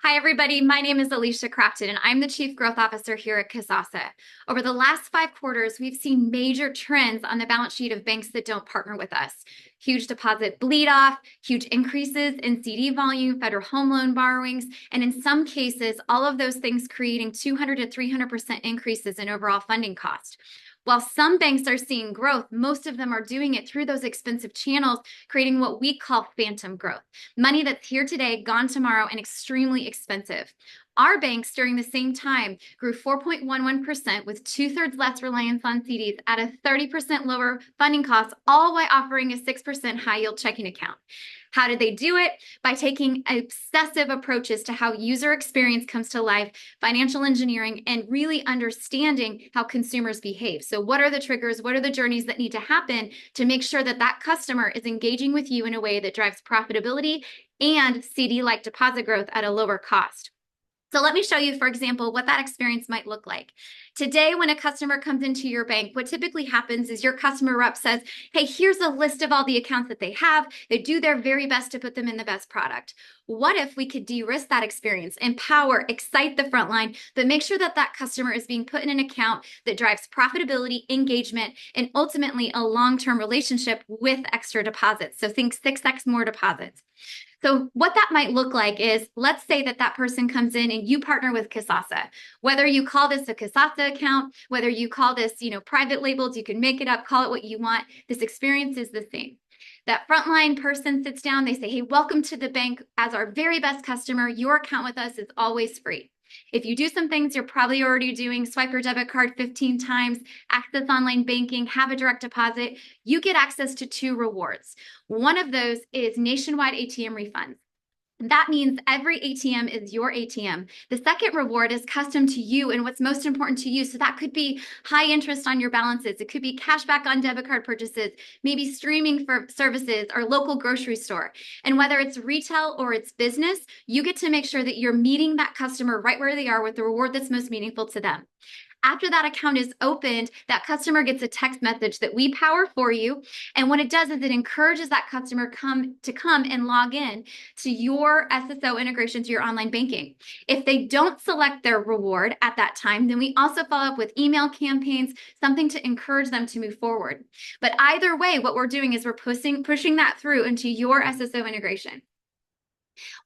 Hi, everybody. My name is Alicia Crafton, and I'm the Chief Growth Officer here at Kasasa. Over the last 5 quarters, we've seen major trends on the balance sheet of banks that don't partner with us. Huge deposit bleed off, huge increases in CD volume, federal home loan borrowings, and in some cases, all of those things creating 200 to 300% increases in overall funding cost. While some banks are seeing growth, most of them are doing it through those expensive channels, creating what we call phantom growth. Money that's here today, gone tomorrow, and extremely expensive. Our banks during the same time grew 4.11% with 2/3 less reliance on CDs at a 30% lower funding cost, all while offering a 6% high yield checking account. How did they do it? By taking obsessive approaches to how user experience comes to life, financial engineering, and really understanding how consumers behave. So what are the triggers? What are the journeys that need to happen to make sure that that customer is engaging with you in a way that drives profitability and CD-like deposit growth at a lower cost? So let me show you, for example, what that experience might look like. Today, when a customer comes into your bank, what typically happens is your customer rep says, hey, here's a list of all the accounts that they have. They do their very best to put them in the best product. What if we could de-risk that experience, empower, excite the frontline, but make sure that that customer is being put in an account that drives profitability, engagement, and ultimately a long-term relationship with extra deposits. So think 6x more deposits. So what that might look like is, let's say that that person comes in and you partner with Kasasa. Whether you call this a Kasasa account, whether you call this, private labeled, you can make it up, call it what you want. This experience is the same. That frontline person sits down, they say, hey, welcome to the bank. As our very best customer, your account with us is always free. If you do some things you're probably already doing, swipe your debit card 15 times, access online banking, have a direct deposit, you get access to 2 rewards. One of those is nationwide ATM refunds. That means every ATM is your ATM. The second reward is custom to you and what's most important to you. So that could be high interest on your balances. It could be cash back on debit card purchases, maybe streaming for services or local grocery store. And whether it's retail or it's business, you get to make sure that you're meeting that customer right where they are with the reward that's most meaningful to them. After that account is opened, that customer gets a text message that we power for you. And what it does is it encourages that customer to come and log in to your SSO integration to your online banking. If they don't select their reward at that time, then we also follow up with email campaigns, something to encourage them to move forward. But either way, what we're doing is we're pushing that through into your SSO integration.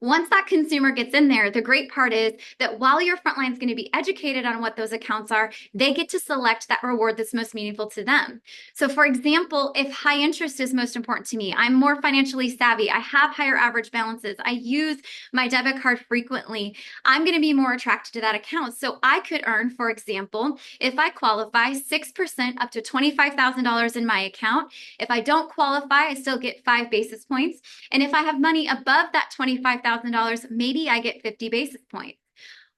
Once that consumer gets in there, the great part is that while your frontline is going to be educated on what those accounts are, they get to select that reward that's most meaningful to them. So for example, if high interest is most important to me, I'm more financially savvy, I have higher average balances, I use my debit card frequently, I'm going to be more attracted to that account. So I could earn, for example, if I qualify, 6% up to $25,000 in my account. If I don't qualify, I still get 5 basis points. And if I have money above that $25,000, maybe I get 50 basis points.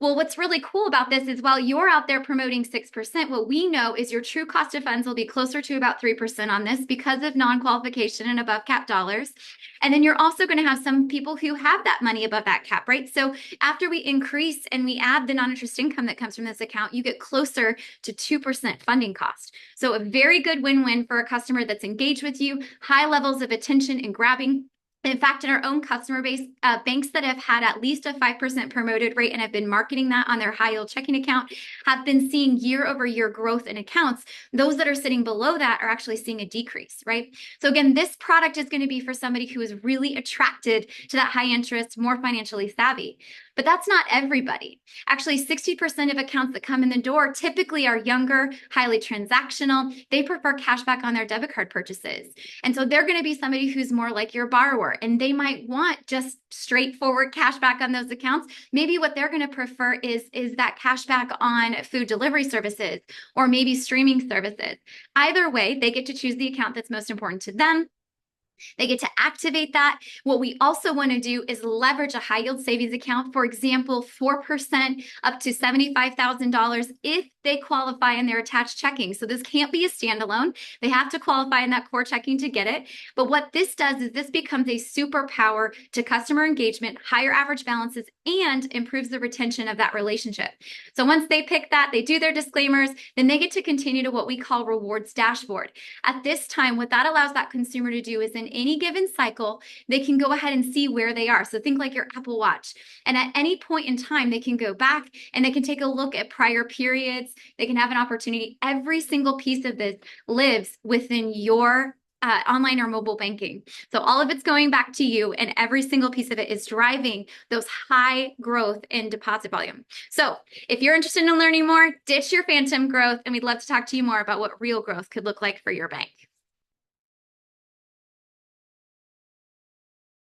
Well, what's really cool about this is while you're out there promoting 6%, what we know is your true cost of funds will be closer to about 3% on this because of non-qualification and above cap dollars. And then you're also going to have some people who have that money above that cap, right? So after we increase and we add the non-interest income that comes from this account, you get closer to 2% funding cost. So a very good win-win for a customer that's engaged with you, high levels of attention and grabbing. In fact, in our own customer base, banks that have had at least a 5% promoted rate and have been marketing that on their high yield checking account have been seeing year over year growth in accounts. Those that are sitting below that are actually seeing a decrease, right? So again, this product is going to be for somebody who is really attracted to that high interest, more financially savvy. But that's not everybody. Actually, 60% of accounts that come in the door typically are younger, highly transactional. They prefer cash back on their debit card purchases. And so they're going to be somebody who's more like your borrower, and they might want just straightforward cash back on those accounts. Maybe what they're going to prefer is that cash back on food delivery services or maybe streaming services. Either way, they get to choose the account that's most important to them. They get to activate that. What we also want to do is leverage a high yield savings account, for example, 4% up to $75,000 if they qualify in their attached checking. So this can't be a standalone. They have to qualify in that core checking to get it. But what this does is this becomes a superpower to customer engagement, higher average balances, and improves the retention of that relationship. So once they pick that, they do their disclaimers, then they get to continue to what we call rewards dashboard. At this time, what that allows that consumer to do is in any given cycle, they can go ahead and see where they are. So think like your Apple Watch. And at any point in time, they can go back and they can take a look at prior periods. They can have an opportunity. Every single piece of this lives within your online or mobile banking. So all of it's going back to you, and every single piece of it is driving those high growth in deposit volume. So if you're interested in learning more, ditch your phantom growth, and we'd love to talk to you more about what real growth could look like for your bank.